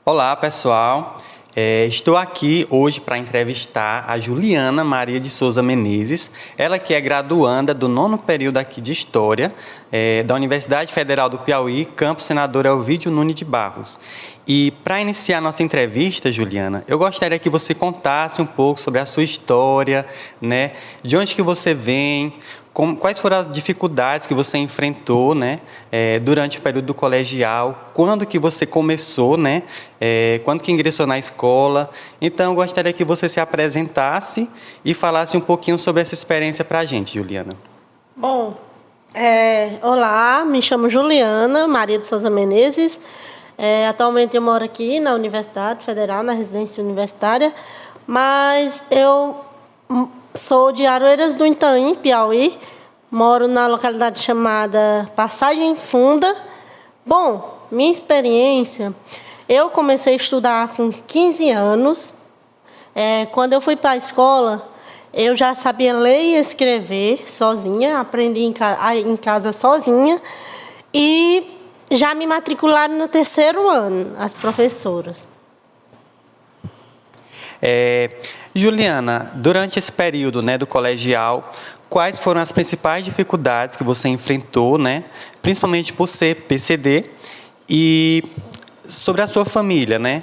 Olá, pessoal. Estou aqui hoje para entrevistar a Juliana Maria de Souza Menezes, ela que é graduanda do 9º período aqui de História, da Universidade Federal do Piauí, campus Senador Elvídio Nunes de Barros. E para iniciar nossa entrevista, Juliana, eu gostaria que você contasse um pouco sobre a sua história, né? De onde que você vem, quais foram as dificuldades que você enfrentou, né, durante o período do colegial, quando que você começou, né, quando que ingressou na escola. Então, eu gostaria que você se apresentasse e falasse um pouquinho sobre essa experiência para a gente, Juliana. Bom, olá, me chamo Juliana Maria de Souza Menezes. Atualmente eu moro aqui na Universidade Federal, na residência universitária, mas eu sou de Aroeiras do Itaim, Piauí. Moro na localidade chamada Passagem Funda. Bom, minha experiência, eu comecei a estudar com 15 anos. Quando eu fui para a escola, eu já sabia ler e escrever sozinha, aprendi em casa sozinha. E já me matricularam no 3º ano, as professoras. Juliana, durante esse período, né, do colegial, quais foram as principais dificuldades que você enfrentou, né, principalmente por ser PCD, e sobre a sua família, né,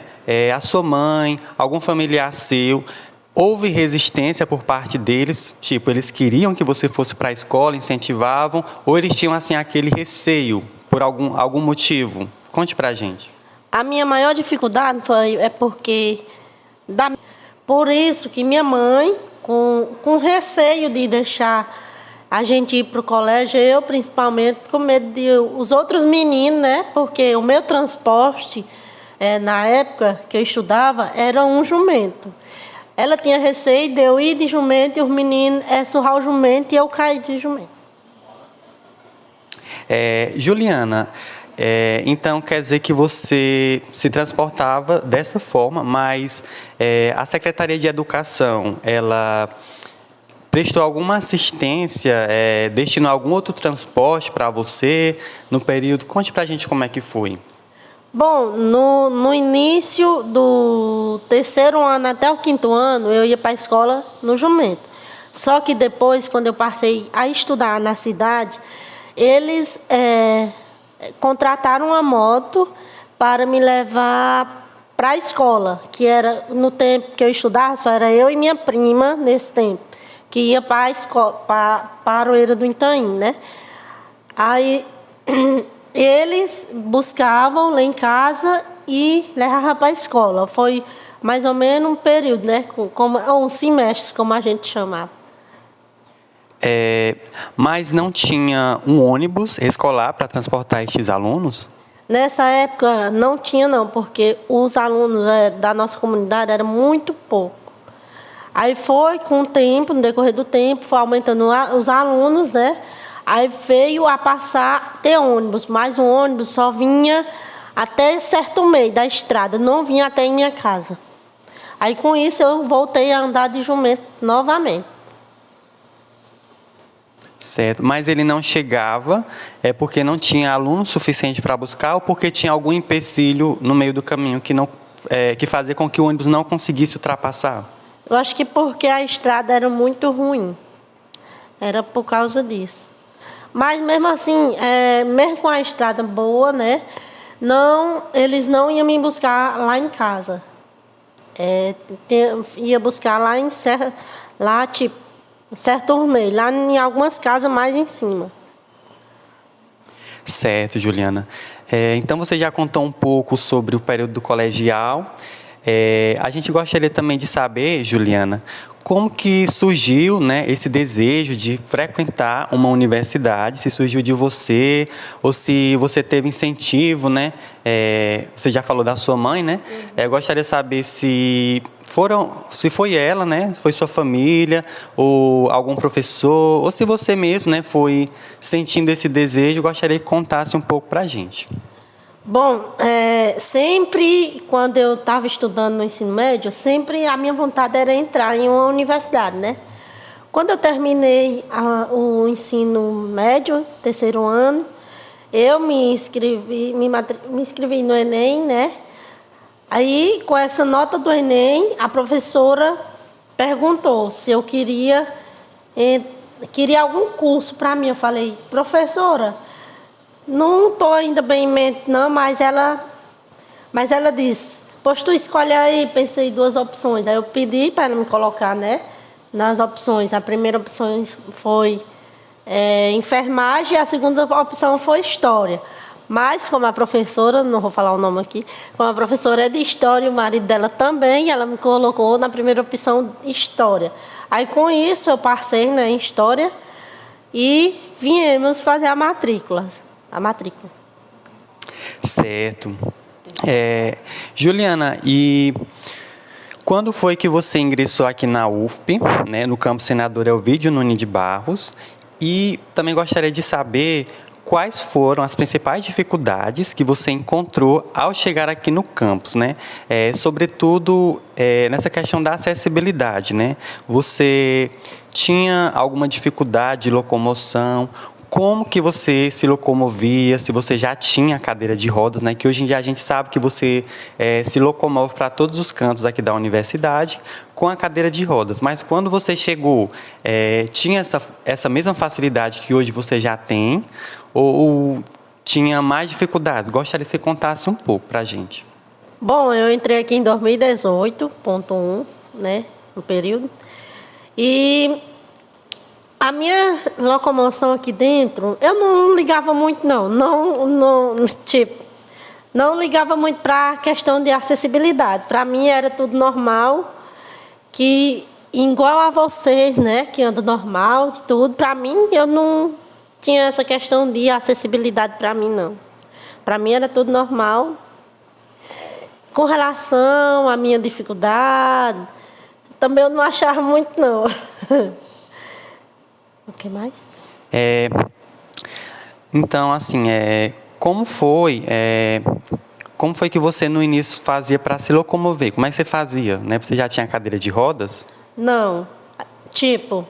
a sua mãe, algum familiar seu, houve resistência por parte deles? Tipo, eles queriam que você fosse para a escola, incentivavam, ou eles tinham assim aquele receio por algum motivo? Conte para a gente. A minha maior dificuldade por isso que minha mãe, com receio de deixar a gente ir para o colégio, eu principalmente com medo de os outros meninos, né? Porque o meu transporte, na época que eu estudava, era um jumento. Ela tinha receio de eu ir de jumento e os meninos surrar o jumento e eu cair de jumento. Juliana, então quer dizer que você se transportava dessa forma, mas a Secretaria de Educação, ela prestou alguma assistência, destinou algum outro transporte para você no período? Conte para a gente como é que foi. Bom, no início do 3º ano até o 5º ano, eu ia para a escola no jumento. Só que depois, quando eu passei a estudar na cidade, eles contrataram uma moto para me levar para a escola, que era no tempo que eu estudava, só era eu e minha prima nesse tempo, que ia para a escola, para Aroeira do Itaim, né? Aí eles buscavam lá em casa e levavam para a escola. Foi mais ou menos um período, né? Como um semestre, como a gente chamava. Mas não tinha um ônibus escolar para transportar estes alunos? Nessa época não tinha não, porque os alunos da nossa comunidade eram muito pouco. Aí foi com o tempo, no decorrer do tempo, foi aumentando os alunos, né? Aí veio a passar ter ônibus, mas o ônibus só vinha até certo meio da estrada, não vinha até em minha casa. Aí com isso eu voltei a andar de jumento novamente. Certo, mas ele não chegava porque não tinha aluno suficiente para buscar ou porque tinha algum empecilho no meio do caminho que fazia com que o ônibus não conseguisse ultrapassar? Eu acho que porque a estrada era muito ruim. Era por causa disso. Mas mesmo assim, mesmo com a estrada boa, né? Eles não iam me buscar lá em casa. Ia buscar lá em Serra, lá tipo, certo meio, lá em algumas casas mais em cima. Certo, Juliana. Então você já contou um pouco sobre o período do colegial. A gente gostaria também de saber, Juliana, como que surgiu, né, esse desejo de frequentar uma universidade? Se surgiu de você ou se você teve incentivo, né? Você já falou da sua mãe, né? Gostaria de saber se foi ela, né? Se foi sua família ou algum professor ou se você mesmo, né, foi sentindo esse desejo. Gostaria que contasse um pouco para a gente. Bom, sempre quando eu estava estudando no ensino médio, sempre a minha vontade era entrar em uma universidade, né? Quando eu terminei o ensino médio, 3º ano, eu me inscrevi no Enem, né? Aí, com essa nota do Enem, a professora perguntou se eu queria algum curso para mim. Eu falei, professora, não estou ainda bem em mente, não, mas ela disse, pois tu escolhe aí, pensei em 2 opções. Aí eu pedi para ela me colocar, né, nas opções. A primeira opção foi enfermagem e a segunda opção foi história. Mas, como a professora, não vou falar o nome aqui, como a professora é de história e o marido dela também, ela me colocou na primeira opção história. Aí, com isso, eu passei, né, em história e viemos fazer a matrícula. Certo. Juliana, e quando foi que você ingressou aqui na UFP, né, no campus Senador Elvídio Nunes de Barros? E também gostaria de saber quais foram as principais dificuldades que você encontrou ao chegar aqui no campus, né? Sobretudo nessa questão da acessibilidade, né? Você tinha alguma dificuldade de locomoção? Como que você se locomovia, se você já tinha cadeira de rodas, né? Que hoje em dia a gente sabe que você se locomove para todos os cantos aqui da universidade com a cadeira de rodas. Mas quando você chegou, tinha essa mesma facilidade que hoje você já tem ou tinha mais dificuldades? Gostaria que você contasse um pouco para a gente. Bom, eu entrei aqui em 2018.1, né, no período, e a minha locomoção aqui dentro, eu não ligava muito, não ligava muito para a questão de acessibilidade. Para mim era tudo normal, que igual a vocês, né, que anda normal, de tudo. Para mim, eu não tinha essa questão de acessibilidade para mim, não. Para mim era tudo normal. Com relação à minha dificuldade, também eu não achava muito, não. O que mais? Então, assim, como foi que você no início fazia para se locomover? Como é que você fazia, né? Você já tinha cadeira de rodas? Não, tipo,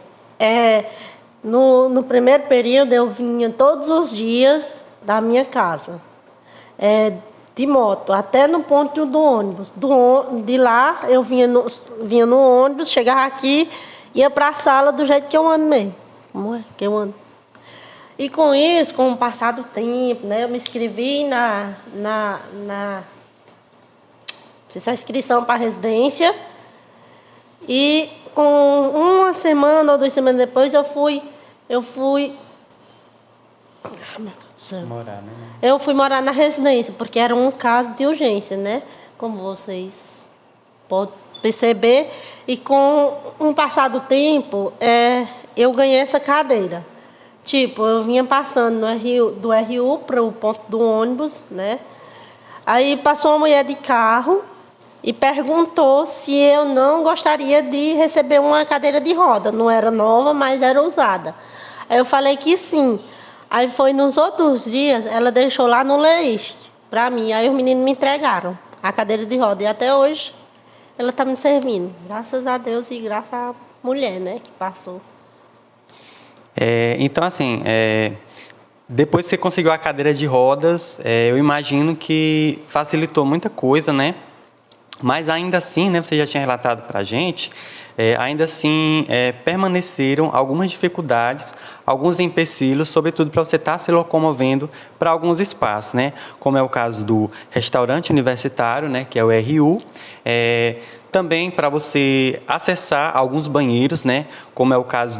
no primeiro período eu vinha todos os dias da minha casa, de moto, até no ponto do ônibus. De lá eu vinha no ônibus, chegava aqui, ia para a sala do jeito que eu ando mesmo. Como é que eu ando? E com isso, com o passar do tempo, né, eu me inscrevi fiz a inscrição para a residência e com 1 semana ou 2 semanas depois eu fui Morar, né? eu fui morar na residência, porque era um caso de urgência, né? Como vocês podem perceber. E com o passar do tempo, eu ganhei essa cadeira. Tipo, eu vinha passando do RU para o ponto do ônibus, né? Aí passou uma mulher de carro e perguntou se eu não gostaria de receber uma cadeira de roda. Não era nova, mas era usada. Aí eu falei que sim. Aí foi nos outros dias, ela deixou lá no Leiste para mim. Aí os meninos me entregaram a cadeira de roda. E até hoje ela está me servindo. Graças a Deus e graças à mulher, né, que passou. Então, assim, depois que você conseguiu a cadeira de rodas, eu imagino que facilitou muita coisa, né? Mas ainda assim, né, você já tinha relatado para a gente, ainda assim permaneceram algumas dificuldades, alguns empecilhos, sobretudo para você estar se locomovendo para alguns espaços, né? Como é o caso do restaurante universitário, né, que é o RU, também para você acessar alguns banheiros, né, como é o caso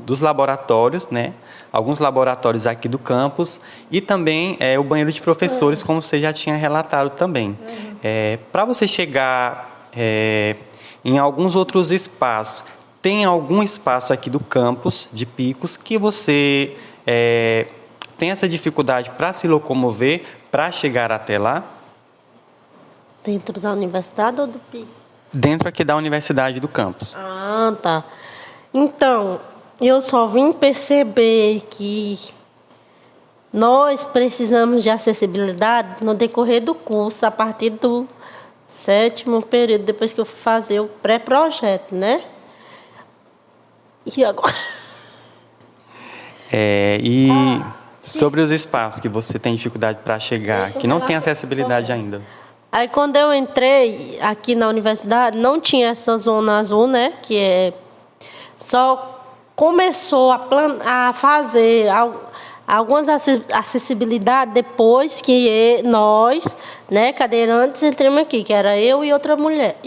dos laboratórios, né, alguns laboratórios aqui do campus, e também o banheiro de professores, como você já tinha relatado também. Para você chegar em alguns outros espaços, tem algum espaço aqui do campus de Picos que você tem essa dificuldade para se locomover, para chegar até lá? Dentro da universidade ou do PIB? Dentro aqui da universidade do campus. Ah, tá. Então, eu só vim perceber que nós precisamos de acessibilidade no decorrer do curso, a partir do 7º período, depois que eu fui fazer o pré-projeto, né? E agora? Sobre os espaços que você tem dificuldade para chegar, que não tem acessibilidade ainda? Aí quando eu entrei aqui na universidade, não tinha essa zona azul, né? Que é só começou a fazer algumas acessibilidades depois que nós, né, cadeirantes, entramos aqui, que era eu e outra mulher.